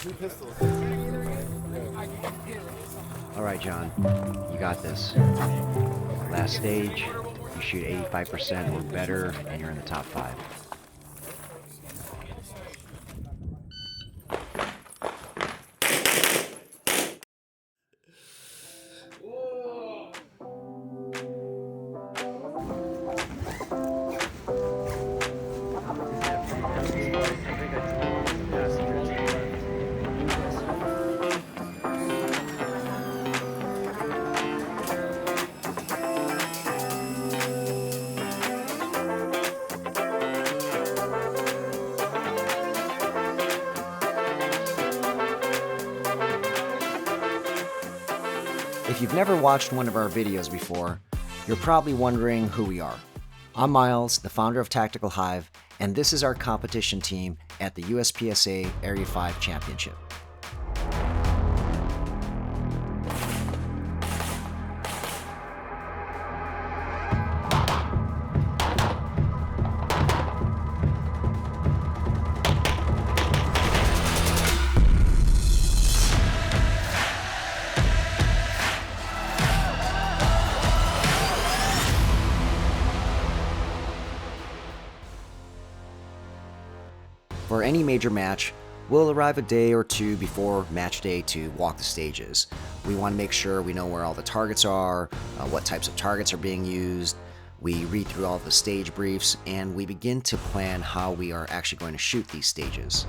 All right, John, you got this. Last stage, you shoot 85% or better, and you're in the top 5. If you've never watched one of our videos before, you're probably wondering who we are. I'm Miles, the founder of Tactical Hyve, and this is our competition team at the USPSA Area 5 Championship. For any major match, we'll arrive a day or two before match day to walk the stages. We want to make sure we know where all the targets are, what types of targets are being used. We read through all the stage briefs, and we begin to plan how we are actually going to shoot these stages.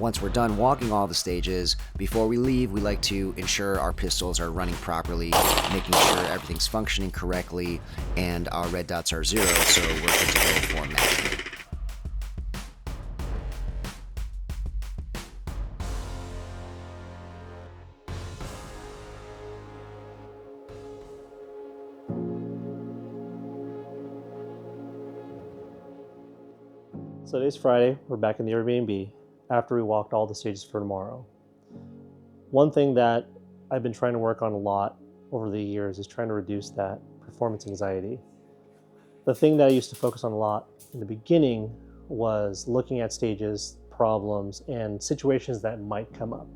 Once we're done walking all the stages, before we leave, we like to ensure our pistols are running properly, making sure everything's functioning correctly, and our red dots are 0, so we're good to go for match day. So today's Friday, we're back in the Airbnb after we walked all the stages for tomorrow. One thing that I've been trying to work on a lot over the years is trying to reduce that performance anxiety. The thing that I used to focus on a lot in the beginning was looking at stages, problems, and situations that might come up.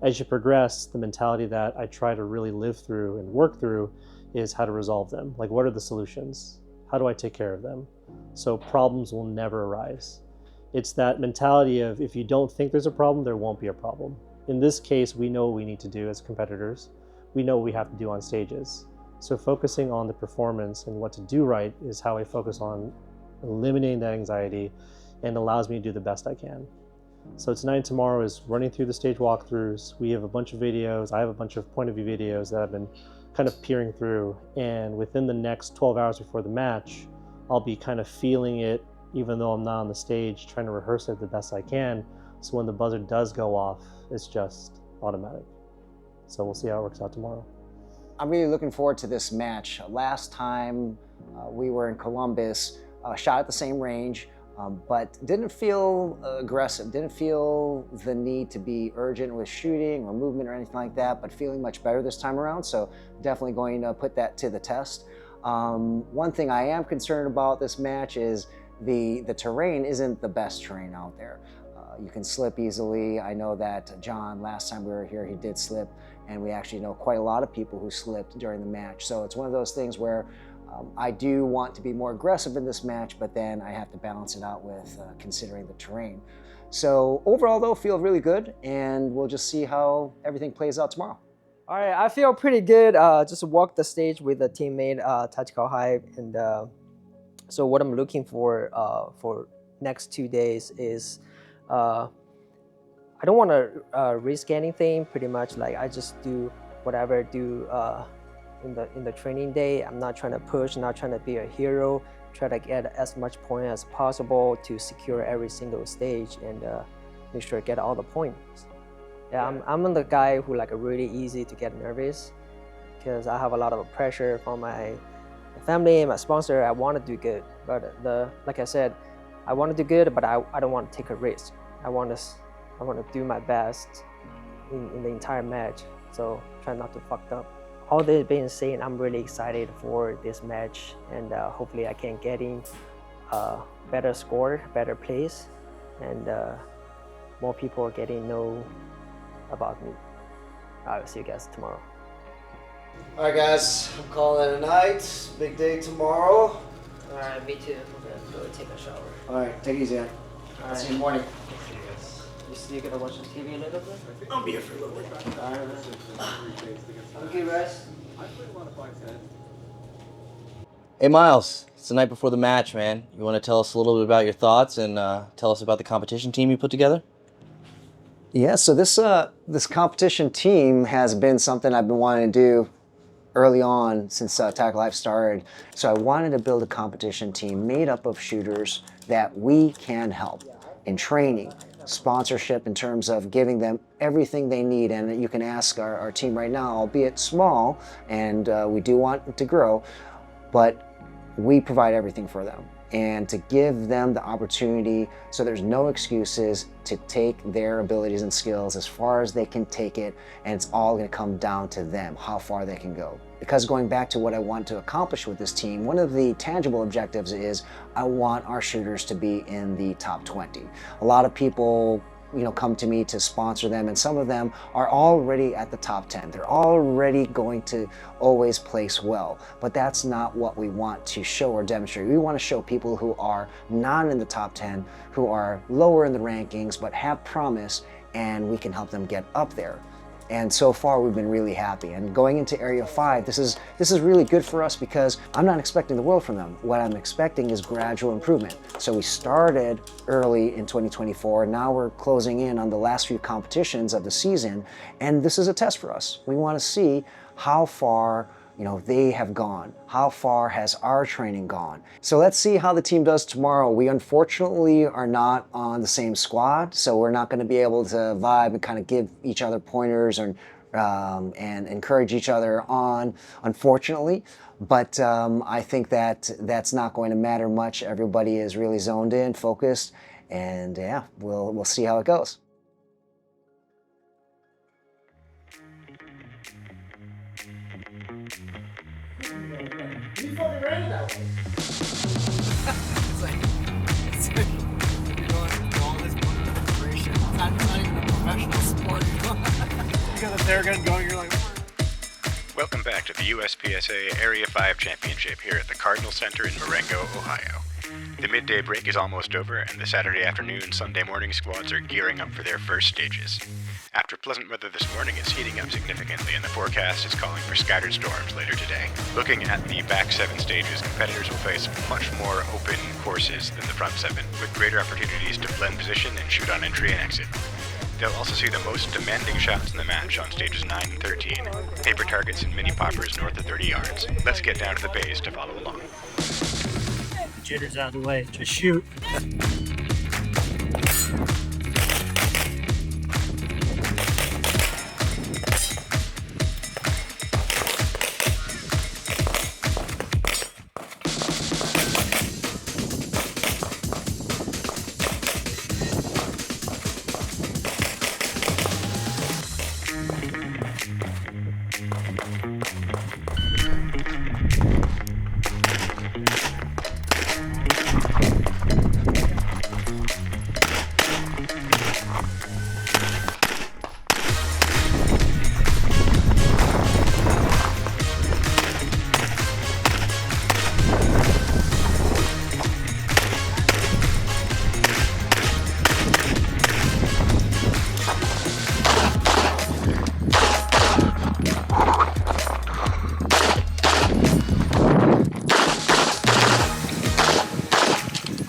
As you progress, the mentality that I try to really live through and work through is how to resolve them. Like, what are the solutions? How do I take care of them? So problems will never arise. It's that mentality of, if you don't think there's a problem, there won't be a problem. In this case, we know what we need to do as competitors. We know what we have to do on stages. So focusing on the performance and what to do right is how I focus on eliminating that anxiety and allows me to do the best I can. So tonight and tomorrow is running through the stage walkthroughs. We have a bunch of videos. I have a bunch of point of view videos that I've been kind of peering through. And within the next 12 hours before the match, I'll be kind of feeling it, even though I'm not on the stage, trying to rehearse it the best I can. So when the buzzer does go off, it's just automatic. So we'll see how it works out tomorrow. I'm really looking forward to this match. Last time we were in Columbus, shot at the same range, but didn't feel aggressive, didn't feel the need to be urgent with shooting or movement or anything like that, but feeling much better this time around. So definitely going to put that to the test. One thing I am concerned about this match is the terrain isn't the best terrain out there. You can slip easily. I know that John, last time we were here, he did slip, and we actually know quite a lot of people who slipped during the match. So it's one of those things where I do want to be more aggressive in this match, but then I have to balance it out with considering the terrain. So overall though, feel really good, and we'll just see how everything plays out tomorrow. All right, I feel pretty good. Just walked the stage with a teammate, Tactical Hyve, and so what I'm looking for next 2 days is I don't want to risk anything. Pretty much, like, I just do whatever I do in the training day. I'm not trying to push, not trying to be a hero. Try to get as much point as possible to secure every single stage and make sure I get all the points. Yeah, I'm the guy who like really easy to get nervous because I have a lot of pressure from my family and my sponsor. I want to do good, but like I said, I want to do good, but I don't want to take a risk. I want to do my best in the entire match. So try not to fuck up. All this being said, I'm really excited for this match, and hopefully I can get in better score, better place, and more people are getting know about me. I will see you guys tomorrow. All right, guys, I'm calling it a night. Big day tomorrow. All right, me too. I'm gonna go take a shower. All right, take it easy, man. I'll see you in the morning. You still gonna watch the TV a little bit? I'll be here for a little bit. All right. Okay, guys. Hey Miles, it's the night before the match, man. You want to tell us a little bit about your thoughts and tell us about the competition team you put together? Yeah, so this competition team has been something I've been wanting to do early on since Tackle Life started. So I wanted to build a competition team made up of shooters that we can help in training, sponsorship in terms of giving them everything they need. And you can ask our team right now, albeit small, and we do want it to grow, but we provide everything for them. And to give them the opportunity so there's no excuses to take their abilities and skills as far as they can take it, and it's all going to come down to them, how far they can go. Because going back to what I want to accomplish with this team, one of the tangible objectives is I want our shooters to be in the top 20. A lot of people come to me to sponsor them, and some of them are already at the top 10. They're already going to always place well, but that's not what we want to show or demonstrate. We want to show people who are not in the top 10, who are lower in the rankings, but have promise, and we can help them get up there. And so far, we've been really happy. And going into Area 5, this is really good for us because I'm not expecting the world from them. What I'm expecting is gradual improvement. So we started early in 2024. Now we're closing in on the last few competitions of the season. And this is a test for us. We want to see how far they have gone. How far has our training gone? So let's see how the team does tomorrow. We unfortunately are not on the same squad, so we're not going to be able to vibe and kind of give each other pointers and encourage each other on, unfortunately. But I think that's not going to matter much. Everybody is really zoned in, focused, and yeah, we'll see how it goes. You fucking ran that way. it's like you're going through all this preparation. It's not even a professional sport. You got a flare gun going, you're like... Welcome back to the USPSA Area 5 Championship here at the Cardinal Center in Marengo, Ohio. The midday break is almost over, and the Saturday afternoon and Sunday morning squads are gearing up for their first stages. After pleasant weather this morning, it's heating up significantly, and the forecast is calling for scattered storms later today. Looking at the back 7 stages, competitors will face much more open courses than the front 7, with greater opportunities to blend position and shoot on entry and exit. They'll also see the most demanding shots in the match on stages 9 and 13, paper targets and mini poppers north of 30 yards. Let's get down to the bays to follow along. Jitters out of the way, just shoot.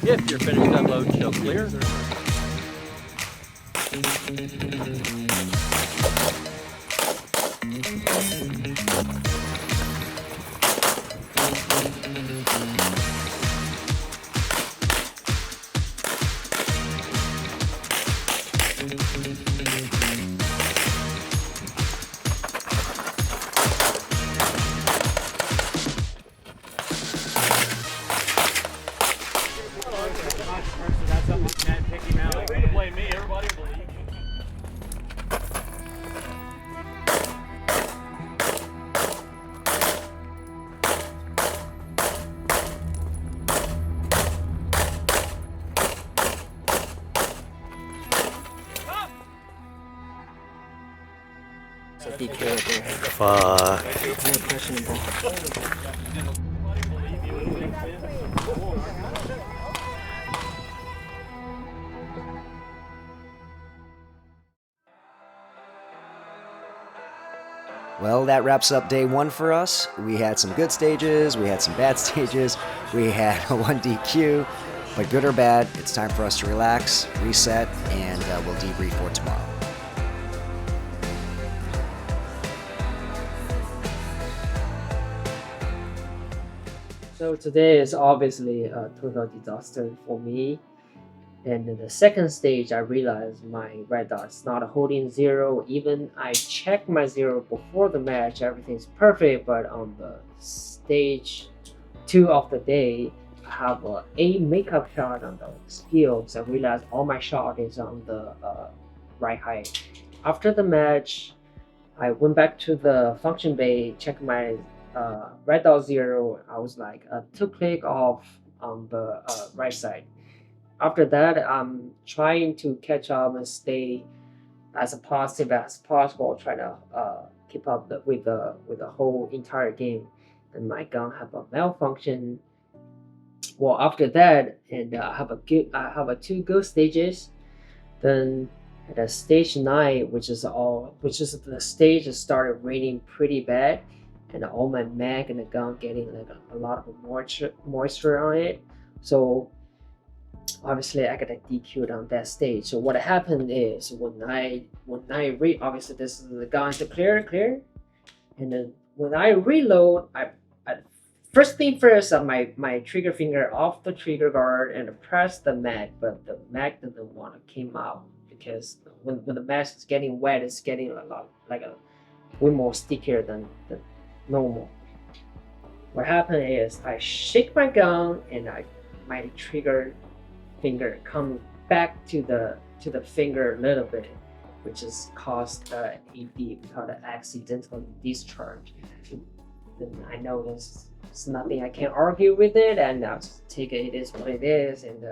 If you're finished unloading, show clear. DQ right there. Fuck. More questionable. Well, that wraps up day one for us. We had some good stages, we had some bad stages, we had a 1 DQ, but good or bad, it's time for us to relax, reset, and we'll debrief for tomorrow. So today is obviously a total disaster for me. And in the second stage, I realized my red dot's not holding zero. Even I checked my zero before the match, everything's perfect. But on the stage 2 of the day, I have a makeup shot on the skills. I realized all my shot is on the right high. After the match, I went back to the function bay, checked my red dot zero. I was like 2 click off on the right side. After that, I'm trying to catch up and stay as positive as possible, try to keep up with the whole entire game. And my gun have a malfunction. Well, after that, and I have a 2 good stages. Then at the stage 9, which is the stage that started raining pretty bad, and all my mag and the gun getting like a lot of moisture on it. So obviously I got DQ'd on that stage. So what happened is when I obviously this is the gun to clear, and then when I reload, I first thing first, my trigger finger off the trigger guard and press the mag, but the mag didn't want to came out because when the mag is getting wet, it's getting a lot way more stickier than normal. What happened is I shake my gun and my trigger finger come back to the finger a little bit, which has caused AD, we call it accidental discharge. And I know there's nothing I can argue with it, and I'll just take it is what it is, and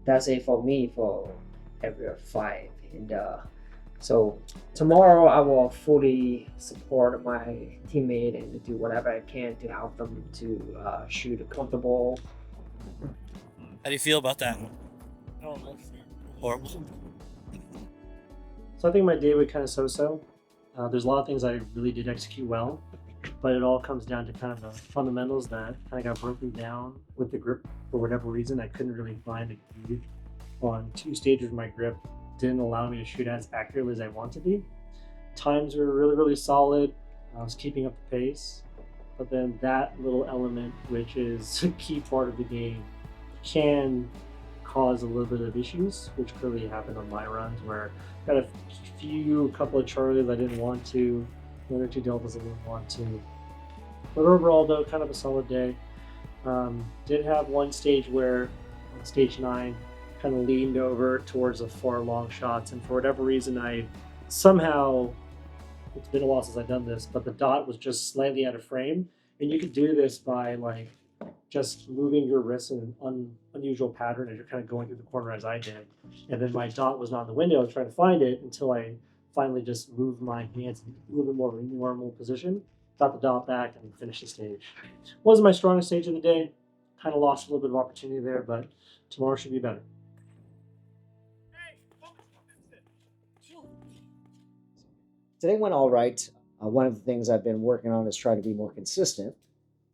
that's it for me for Area 5. And so tomorrow I will fully support my teammate and do whatever I can to help them to shoot comfortable. How do you feel about that? Horrible. So I think my day went kind of so-so. There's a lot of things I really did execute well, but it all comes down to kind of the fundamentals that kind of got broken down with the grip for whatever reason. I couldn't really find a groove on 2 stages. My grip didn't allow me to shoot as accurately as I wanted to be. Times were really, really solid. I was keeping up the pace, but then that little element, which is a key part of the game, can cause a little bit of issues, which clearly happened on my runs where I got a couple of Charlies I didn't want to, 1 or 2 Deltas I didn't want to. But overall though, kind of a solid day. Did have one stage where on stage 9, kind of leaned over towards the far long shots, and for whatever reason I somehow, it's been a while since I've done this, but the dot was just slightly out of frame, and you could do this by like just moving your wrist in an unusual pattern as you're kind of going through the corner as I did. And then my dot was not in the window. I was trying to find it until I finally just moved my hands in a little bit more of a normal position, got the dot back, and finished the stage. Wasn't my strongest stage of the day. Kind of lost a little bit of opportunity there, but tomorrow should be better. Today went all right. One of the things I've been working on is trying to be more consistent.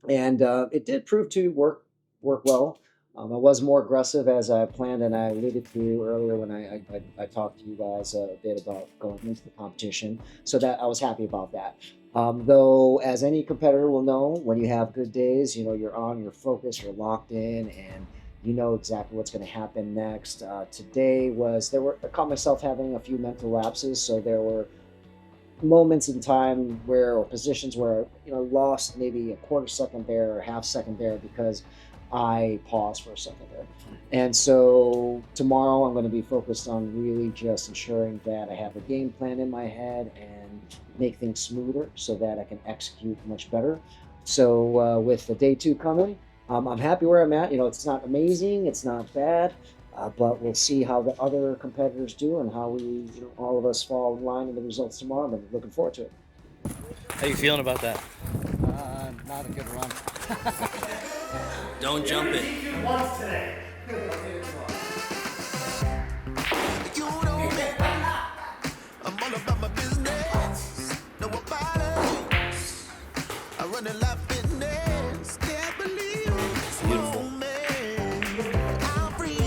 And it did prove to work well. I was more aggressive as I planned, and I alluded to earlier when I talked to you guys a bit about going into the competition. So that I was happy about that. Though, as any competitor will know, when you have good days, you know, you're on, you're focused, you're locked in, and you know exactly what's going to happen next. Today I caught myself having a few mental lapses, so there were moments in time or positions where lost maybe a quarter second there or a half second there because I paused for a second there. And so tomorrow I'm going to be focused on really just ensuring that I have a game plan in my head and make things smoother so that I can execute much better. So with the day 2 coming, I'm happy where I'm at. It's not amazing, it's not bad, But we'll see how the other competitors do and how we, all of us fall in line with the results tomorrow. But looking forward to it. How you feeling about that? Not a good run. Don't jump it. You know me. I'm all about my business. Know about it. I run a life fitness. Can't believe it's Beautiful. I'm free.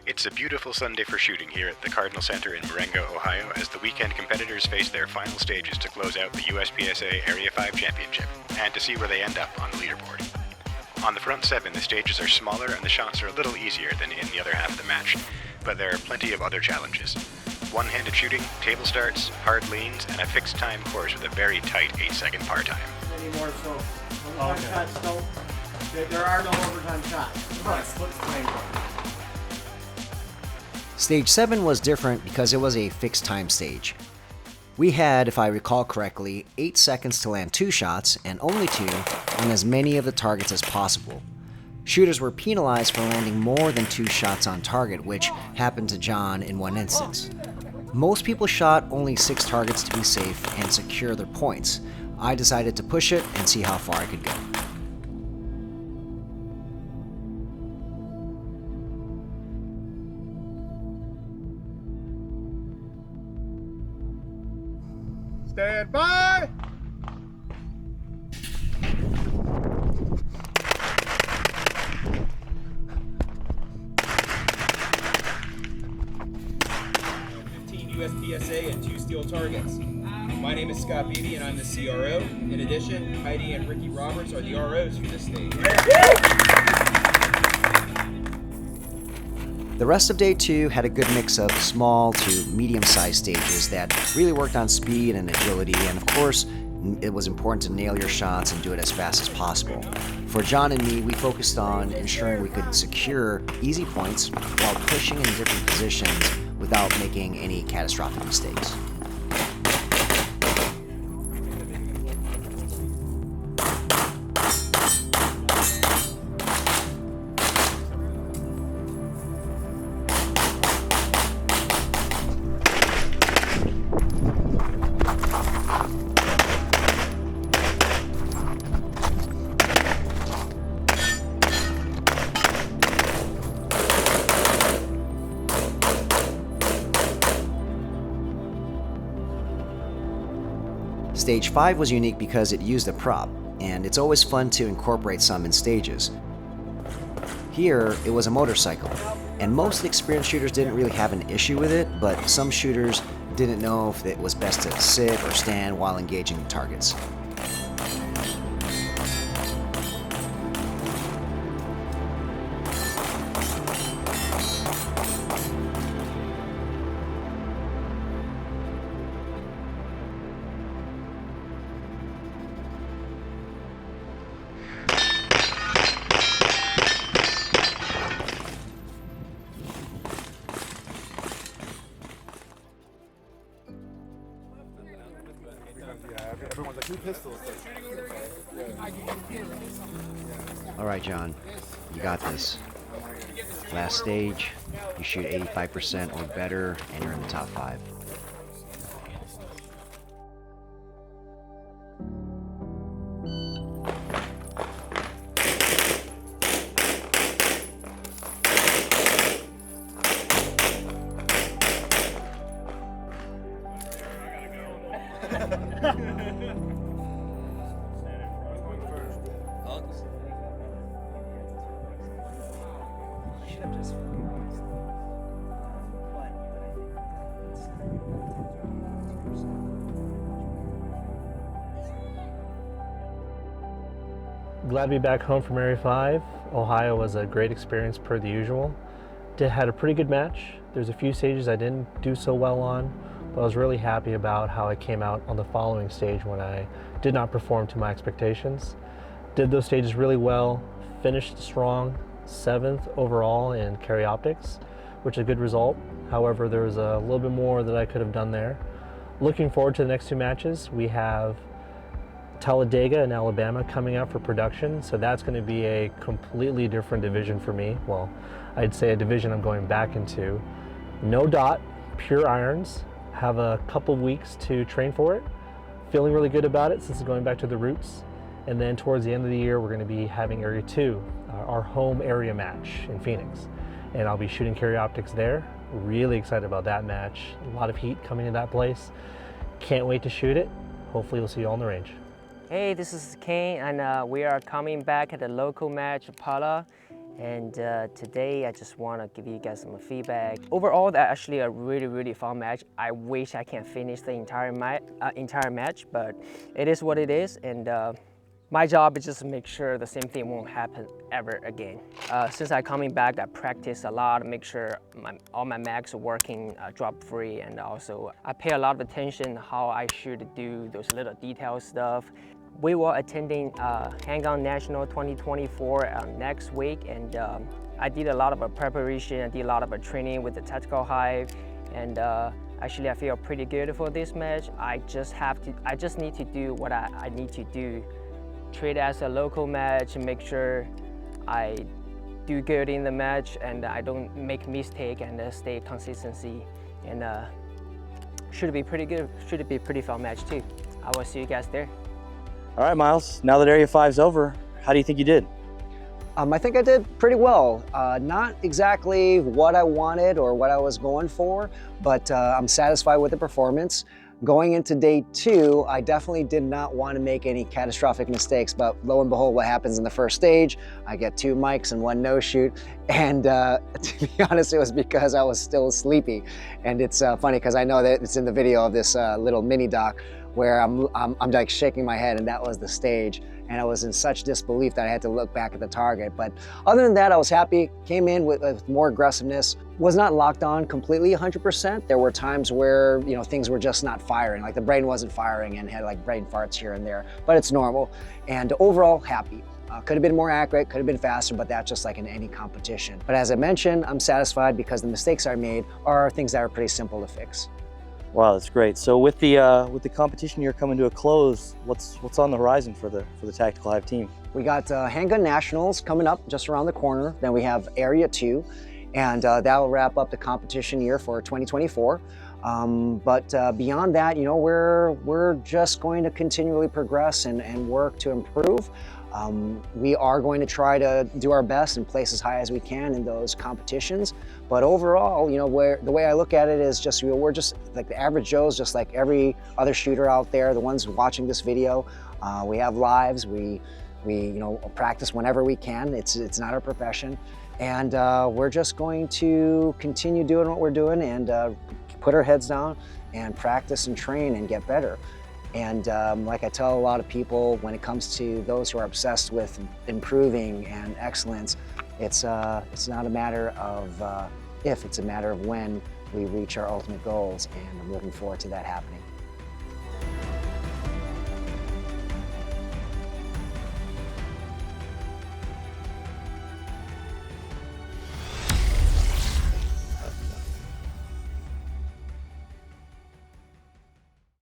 It's a beautiful Sunday for shooting here at the Cardinal Center in Marengo, Ohio, as the weekend competitors face their final stages to close out the USPSA Area 5 Championship, and to see where they end up on the leaderboard. On the front seven, the stages are smaller and the shots are a little easier than in the other half of the match, but there are plenty of other challenges. One-handed shooting, table starts, hard leans, and a fixed time course with a very tight 8-second par time. Anymore, so overtime shots don't. There are no overtime shots. Let's play one. Stage 7 was different because it was a fixed time stage. We had, if I recall correctly, 8 seconds to land 2 shots, and only 2, on as many of the targets as possible. Shooters were penalized for landing more than 2 shots on target, which happened to John in one instance. Most people shot only 6 targets to be safe and secure their points. I decided to push it and see how far I could go. Stand by! USPSA and 2 steel targets. My name is Scott Beatty and I'm the CRO. In addition, Heidi and Ricky Roberts are the ROs for this stage. The rest of day 2 had a good mix of small to medium-sized stages that really worked on speed and agility, and of course, it was important to nail your shots and do it as fast as possible. For John and me, we focused on ensuring we could secure easy points while pushing in different positions without making any catastrophic mistakes. Stage 5 was unique because it used a prop, and it's always fun to incorporate some in stages. Here, it was a motorcycle, and most experienced shooters didn't really have an issue with it, but some shooters didn't know if it was best to sit or stand while engaging the targets. everyone's like, 2 pistols. All right, John, you got this. Last stage, you shoot 85% or better, and you're in the top 5. Glad to be back home from Area 5. Ohio was a great experience per the usual. Had a pretty good match. There's a few stages I didn't do so well on, but I was really happy about how I came out on the following stage when I did not perform to my expectations. Did those stages really well, finished strong, 7th overall in carry optics, which is a good result. However, there was a little bit more that I could have done there. Looking forward to the next 2 matches. We have Talladega in Alabama coming up for production, so that's going to be a completely different division for me. Well, I'd say a division I'm going back into. No dot, pure irons. Have a couple weeks to train for it. Feeling really good about it since it's going back to the roots. And then towards the end of the year, we're going to be having Area 2, our home area match in Phoenix. And I'll be shooting carry optics there. Really excited about that match. A lot of heat coming to that place. Can't wait to shoot it. Hopefully we'll see you all on the range. Hey, this is Kane, and we are coming back at the local match, Pala. And today I just want to give you guys some feedback. Overall, that's actually a really fun match. I wish I can finish the entire match, but it is what it is. And my job is just to make sure the same thing won't happen ever again. Since I'm coming back, I practice a lot, make sure all my mags are working drop-free, and also I pay a lot of attention how I should do those little detail stuff. We were attending Handgun National 2024 next week, and I did a lot of preparation. I did a lot of training with the tactical Hyve, and actually I feel pretty good for this match. I just need to do what I need to do. Treat it as a local match and make sure I do good in the match and I don't make mistake and stay consistency. And should be pretty good. Should be a pretty fun match too. I will see you guys there. All right, Miles, now that Area 5's over, how do you think you did? I think I did pretty well. Not exactly what I wanted or what I was going for, but I'm satisfied with the performance. Going into day 2, I definitely did not want to make any catastrophic mistakes, but lo and behold, what happens in the first stage, I get 2 mics and 1 no-shoot, and to be honest, it was because I was still sleepy. And it's funny because I know that it's in the video of this little mini doc where I'm like shaking my head, and that was the stage. And I was in such disbelief that I had to look back at the target. But other than that, I was happy, came in with more aggressiveness, was not locked on completely 100%. There were times where, you know, things were just not firing, like the brain wasn't firing and had like brain farts here and there, but it's normal. And overall, happy. Could have been more accurate, could have been faster, but that's just like in any competition. But as I mentioned, I'm satisfied because the mistakes I made are things that are pretty simple to fix. Wow, that's great. So with the competition year coming to a close, what's on the horizon for the Tactical Hyve team? We got Handgun Nationals coming up just around the corner. Then we have Area 2, and that will wrap up the competition year for 2024. But beyond that, you know, we're just going to continually progress and work to improve. We are going to try to do our best and place as high as we can in those competitions. But overall, you know, the way I look at it is just, you know, we're just like the average Joes, just like every other shooter out there, the ones watching this video. We have lives, we you know, practice whenever we can. It's not our profession. And we're just going to continue doing what we're doing and put our heads down and practice and train and get better. And like I tell a lot of people, when it comes to those who are obsessed with improving and excellence, it's not a matter of if, it's a matter of when we reach our ultimate goals, and I'm looking forward to that happening.